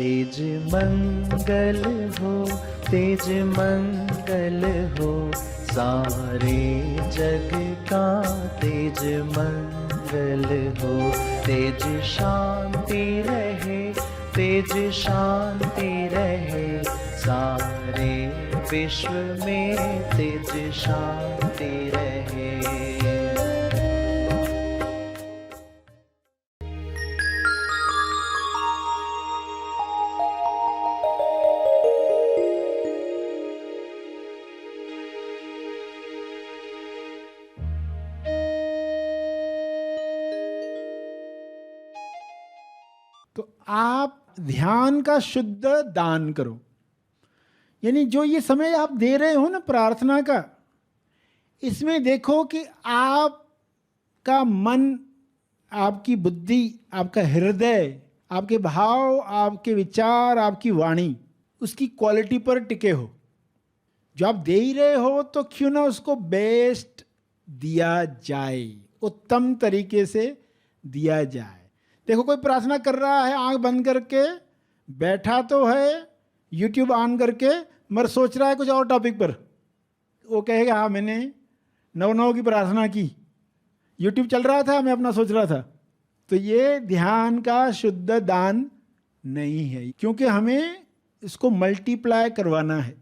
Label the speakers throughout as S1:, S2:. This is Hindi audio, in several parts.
S1: तेज मंगल हो, तेज मंगल हो, सारे जग का तेज मंगल हो। तेज शांति रहे, तेज शांति रहे, सारे विश्व में तेज शांति रहे।
S2: तो आप ध्यान का शुद्ध दान करो, यानी जो ये समय आप दे रहे हो ना प्रार्थना का, इसमें देखो कि आपका मन, आपकी बुद्धि, आपका हृदय, आपके भाव, आपके विचार, आपकी वाणी उसकी क्वालिटी पर टिके हो। जो आप दे ही रहे हो तो क्यों ना उसको बेस्ट दिया जाए, उत्तम तरीके से दिया जाए। देखो कोई प्रार्थना कर रहा है आंख बंद करके, बैठा तो है यूट्यूब ऑन करके, मगर सोच रहा है कुछ और टॉपिक पर। वो कहेगा हाँ मैंने 9-9 की प्रार्थना की, यूट्यूब चल रहा था, मैं अपना सोच रहा था। तो ये ध्यान का शुद्ध दान नहीं है, क्योंकि हमें इसको मल्टीप्लाई करवाना है,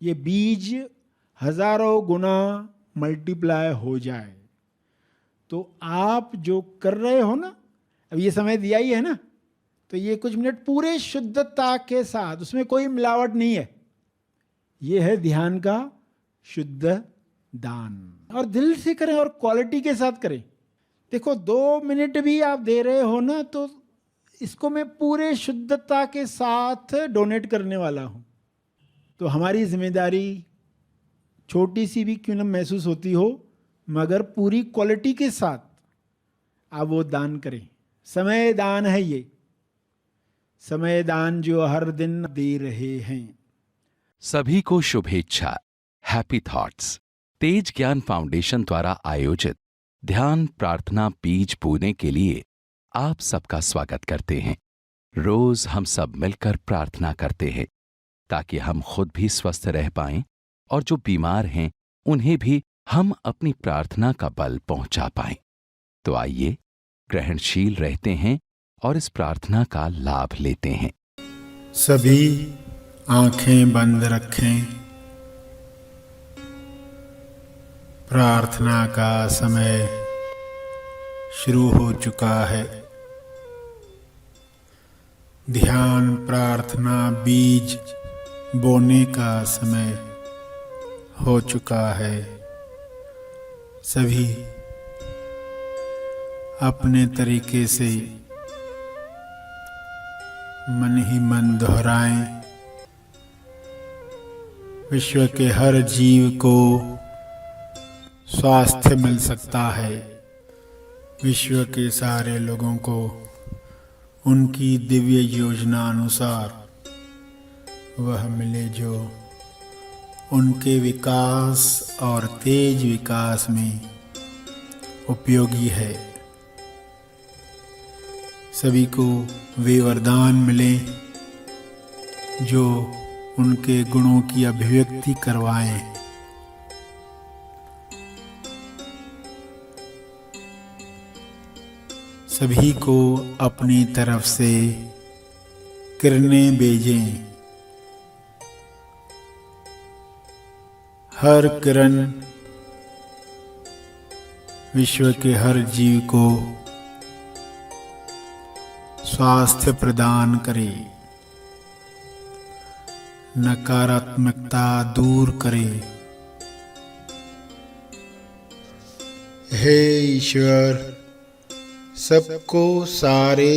S2: ये बीज हजारों गुना मल्टीप्लाई हो जाए। तो आप जो कर रहे हो ना, अब ये समय दिया ही है ना, तो ये कुछ मिनट पूरे शुद्धता के साथ, उसमें कोई मिलावट नहीं है, ये है ध्यान का शुद्ध दान। और दिल से करें और क्वालिटी के साथ करें। देखो 2 मिनट भी आप दे रहे हो ना, तो इसको मैं पूरे शुद्धता के साथ डोनेट करने वाला हूं। तो हमारी जिम्मेदारी छोटी सी भी क्यों न महसूस होती हो, मगर पूरी क्वालिटी के साथ आप वो दान करें। समय दान है ये, समय दान जो हर दिन दे रहे हैं।
S3: सभी को शुभेच्छा, हैप्पी थॉट्स। तेज ज्ञान फाउंडेशन द्वारा आयोजित ध्यान प्रार्थना बीज बोने के लिए आप सबका स्वागत करते हैं। रोज हम सब मिलकर प्रार्थना करते हैं ताकि हम खुद भी स्वस्थ रह पाएं और जो बीमार हैं उन्हें भी हम अपनी प्रार्थना का बल पहुंचा पाएं। तो आइए ग्रहणशील रहते हैं और इस प्रार्थना का लाभ लेते हैं।
S4: सभी आंखें बंद रखें। प्रार्थना का समय शुरू हो चुका है। ध्यान प्रार्थना बीज बोने का समय हो चुका है। सभी अपने तरीके से मन ही मन दोहराएं। विश्व के हर जीव को स्वास्थ्य मिल सकता है। विश्व के सारे लोगों को उनकी दिव्य योजना अनुसार वह मिले जो उनके विकास और तेज विकास में उपयोगी है। सभी को वे वरदान मिले जो उनके गुणों की अभिव्यक्ति करवाएं। सभी को अपनी तरफ से किरणें भेजें। हर किरण विश्व के हर जीव को स्वास्थ्य प्रदान करे, नकारात्मकता दूर करे। हे ईश्वर, सबको सारे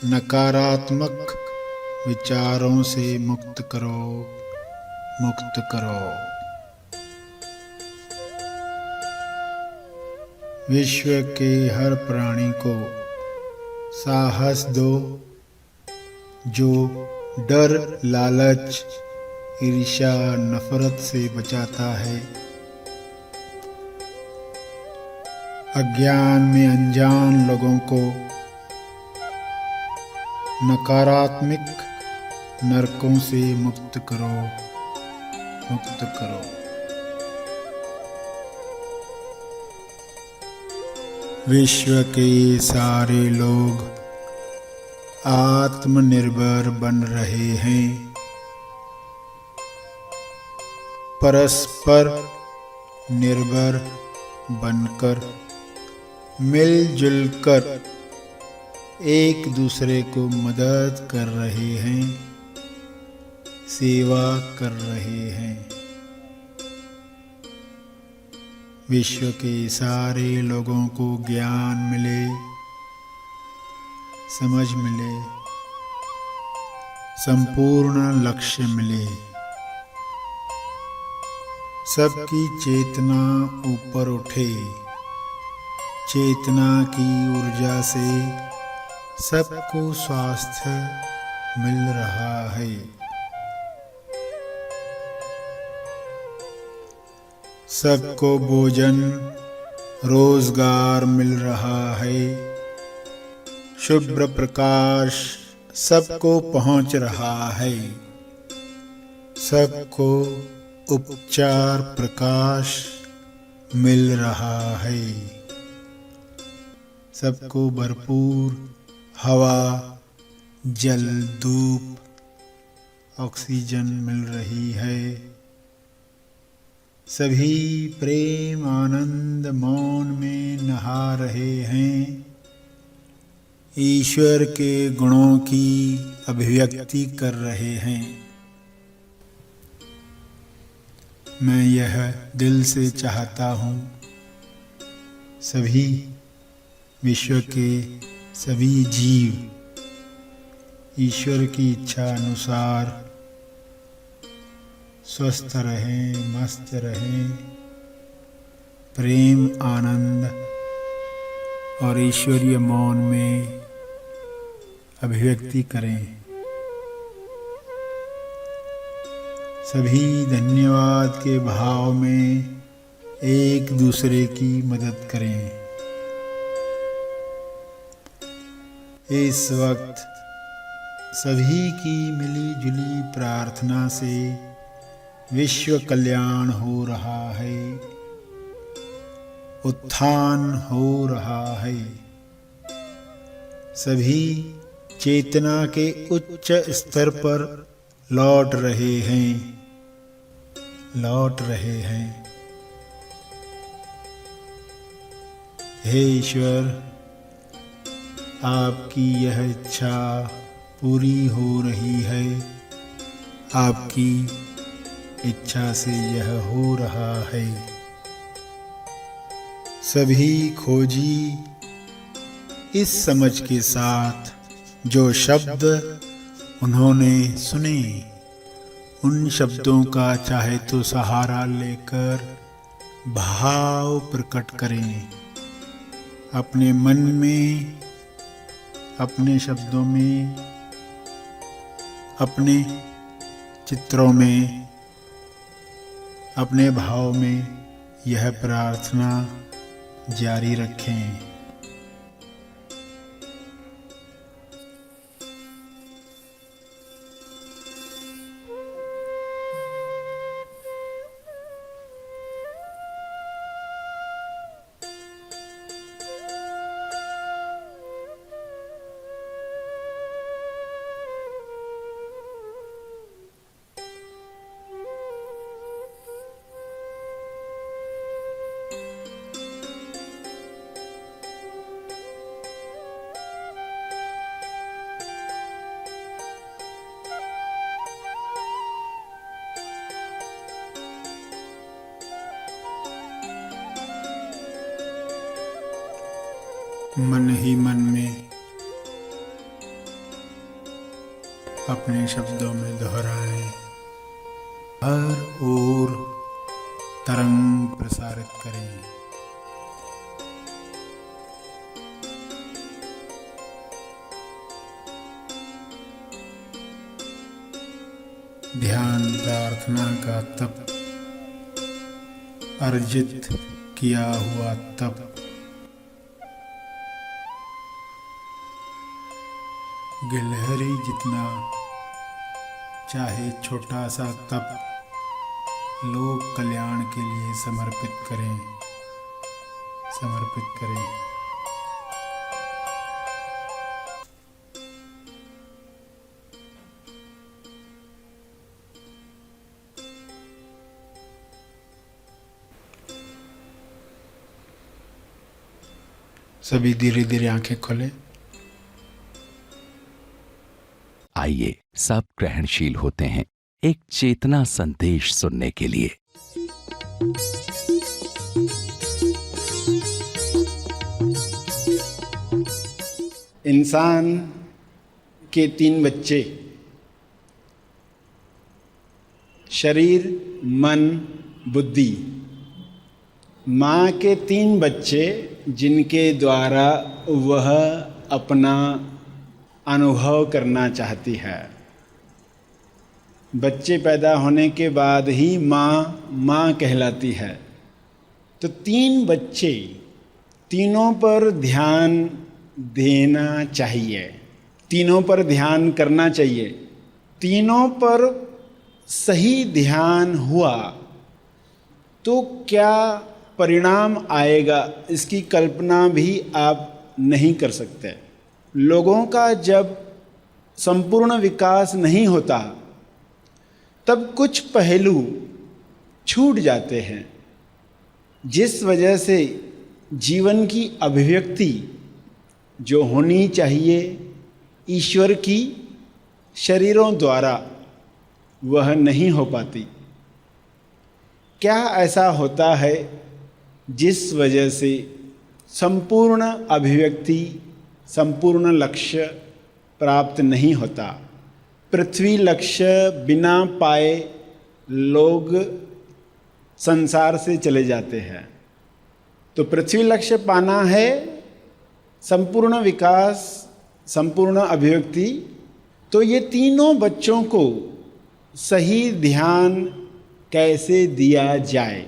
S4: नकारात्मक विचारों से मुक्त करो, मुक्त करो। विश्व के हर प्राणी को साहस दो जो डर, लालच, ईर्ष्या, नफरत से बचाता है। अज्ञान में अनजान लोगों को नकारात्मक नरकों से मुक्त करो, मुक्त करो। विश्व के सारे लोग आत्मनिर्भर बन रहे हैं, परस्पर निर्भर बनकर मिलजुल कर एक दूसरे को मदद कर रहे हैं, सेवा कर रहे हैं। विश्व के सारे लोगों को ज्ञान मिले, समझ मिले, संपूर्ण लक्ष्य मिले। सबकी चेतना ऊपर उठे, चेतना की ऊर्जा से सबको स्वास्थ्य मिल रहा है। सबको भोजन, रोजगार मिल रहा है। शुभ्र प्रकाश सबको पहुंच रहा है। सबको उपचार प्रकाश मिल रहा है। सबको भरपूर हवा, जल, धूप, ऑक्सीजन मिल रही है। सभी प्रेम आनंद मौन में नहा रहे हैं। ईश्वर के गुणों की अभिव्यक्ति कर रहे हैं। मैं यह दिल से चाहता हूँ, सभी विश्व के सभी जीव ईश्वर की इच्छा अनुसार स्वस्थ रहें, मस्त रहें, प्रेम आनंद और ईश्वरीय मौन में अभिव्यक्ति करें। सभी धन्यवाद के भाव में एक दूसरे की मदद करें। इस वक्त सभी की मिली जुली प्रार्थना से विश्व कल्याण हो रहा है, उत्थान हो रहा है। सभी चेतना के उच्च स्तर पर लौट रहे हैं, लौट रहे हैं। हे ईश्वर, आपकी यह इच्छा पूरी हो रही है। आपकी इच्छा से यह हो रहा है। सभी खोजी इस समझ के साथ जो शब्द उन्होंने सुने, उन शब्दों का चाहे तो सहारा लेकर भाव प्रकट करें। अपने मन में, अपने शब्दों में, अपने चित्रों में, अपने भाव में यह प्रार्थना जारी रखें। मन ही मन में अपने शब्दों में दोहराएं। हर ओर तरंग प्रसारित करें। ध्यान प्रार्थना का तप, अर्जित किया हुआ तप, गिलहरी जितना चाहे छोटा सा तप लोक कल्याण के लिए समर्पित करें। सभी धीरे धीरे आंखें खोलें।
S3: आइए सब ग्रहणशील होते हैं एक चेतना संदेश सुनने के लिए।
S4: इंसान के 3 बच्चे, शरीर, मन, बुद्धि। माँ के 3 बच्चे जिनके द्वारा वह अपना अनुभव करना चाहती है। बच्चे पैदा होने के बाद ही माँ कहलाती है। तो 3 बच्चे, तीनों पर ध्यान देना चाहिए, तीनों पर ध्यान करना चाहिए। तीनों पर सही ध्यान हुआ तो क्या परिणाम आएगा इसकी कल्पना भी आप नहीं कर सकते। लोगों का जब संपूर्ण विकास नहीं होता तब कुछ पहलू छूट जाते हैं, जिस वजह से जीवन की अभिव्यक्ति जो होनी चाहिए ईश्वर की शरीरों द्वारा वह नहीं हो पाती। क्या ऐसा होता है जिस वजह से संपूर्ण अभिव्यक्ति, संपूर्ण लक्ष्य प्राप्त नहीं होता? पृथ्वी लक्ष्य बिना पाए लोग संसार से चले जाते हैं। तो पृथ्वी लक्ष्य पाना है, संपूर्ण विकास, संपूर्ण अभिव्यक्ति। तो ये तीनों बच्चों को सही ध्यान कैसे दिया जाए?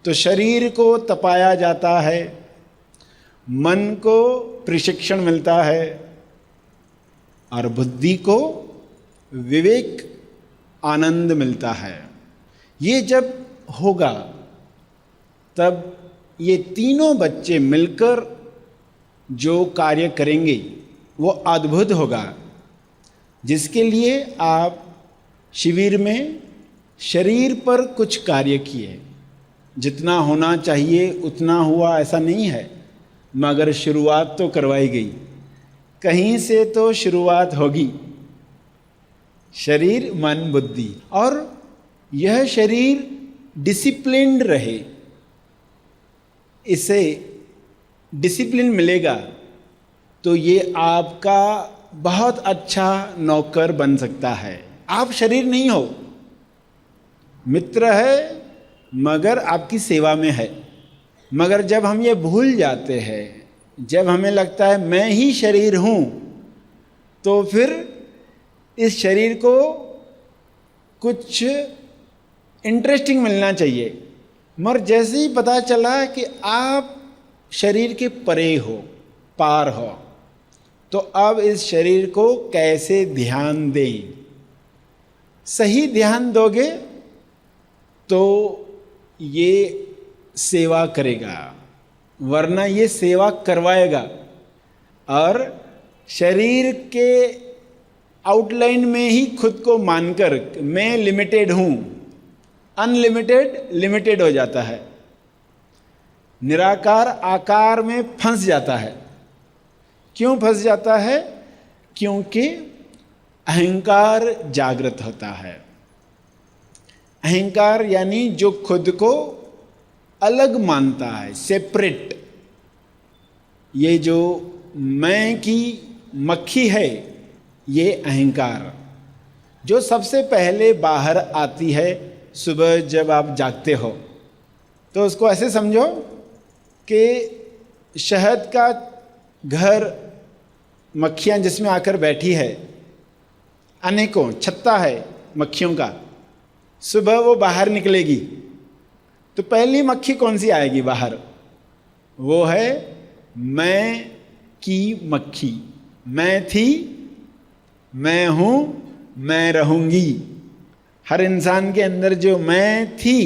S4: तो शरीर को तपाया जाता है, मन को प्रशिक्षण मिलता है और बुद्धि को विवेक आनंद मिलता है। ये जब होगा तब ये तीनों बच्चे मिलकर जो कार्य करेंगे वो अद्भुत होगा, जिसके लिए आप शिविर में शरीर पर कुछ कार्य किए। जितना होना चाहिए उतना हुआ ऐसा नहीं है, मगर शुरुआत तो करवाई गई, कहीं से तो शुरुआत होगी। शरीर, मन, बुद्धि, और यह शरीर डिसिप्लिन्ड रहे, इसे डिसिप्लिन मिलेगा तो ये आपका बहुत अच्छा नौकर बन सकता है। आप शरीर नहीं हो, मित्र है मगर आपकी सेवा में है। मगर जब हम ये भूल जाते हैं, जब हमें लगता है मैं ही शरीर हूँ, तो फिर इस शरीर को कुछ इंटरेस्टिंग मिलना चाहिए। मगर जैसे ही पता चला कि आप शरीर के परे हो, पार हो, तो अब इस शरीर को कैसे ध्यान दें? सही ध्यान दोगे तो ये सेवा करेगा, वरना ये सेवा करवाएगा। और शरीर के आउटलाइन में ही खुद को मानकर मैं लिमिटेड हूँ, अनलिमिटेड लिमिटेड हो जाता है, निराकार आकार में फंस जाता है। क्यों फंस जाता है? क्योंकि अहंकार जागृत होता है। अहंकार यानी जो खुद को अलग मानता है, सेपरेट। ये जो मैं की मक्खी है, ये अहंकार जो सबसे पहले बाहर आती है सुबह जब आप जागते हो। तो उसको ऐसे समझो कि शहद का घर, मक्खियाँ जिसमें आकर बैठी है, अनेकों छत्ता है मक्खियों का। सुबह वो बाहर निकलेगी तो पहली मक्खी कौन सी आएगी बाहर? वो है मैं की मक्खी। मैं थी, मैं हूँ, मैं रहूंगी। हर इंसान के अंदर जो मैं थी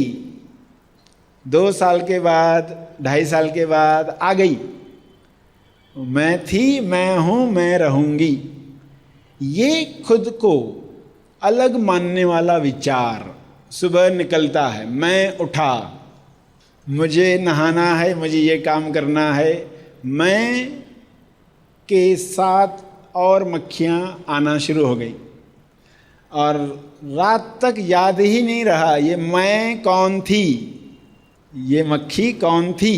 S4: 2 साल के बाद, 2.5 साल के बाद आ गई। मैं थी, मैं हूं, मैं रहूंगी। ये खुद को अलग मानने वाला विचार सुबह निकलता है। मैं उठा, मुझे नहाना है, मुझे ये काम करना है। मैं के साथ और मक्खियाँ आना शुरू हो गई और रात तक याद ही नहीं रहा ये मैं कौन थी, ये मक्खी कौन थी,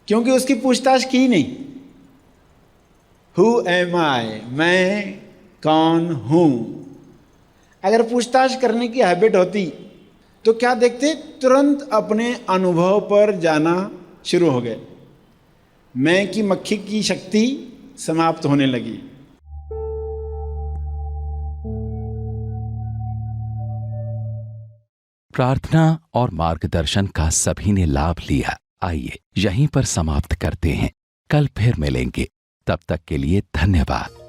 S4: क्योंकि उसकी पूछताछ की नहीं। Who am I? मैं कौन हूँ। अगर पूछताछ करने की हैबिट होती तो क्या देखते, तुरंत अपने अनुभव पर जाना शुरू हो गए। मैं की मक्खी की शक्ति समाप्त होने लगी।
S3: प्रार्थना और मार्गदर्शन का सभी ने लाभ लिया। आइए यहीं पर समाप्त करते हैं, कल फिर मिलेंगे। तब तक के लिए धन्यवाद।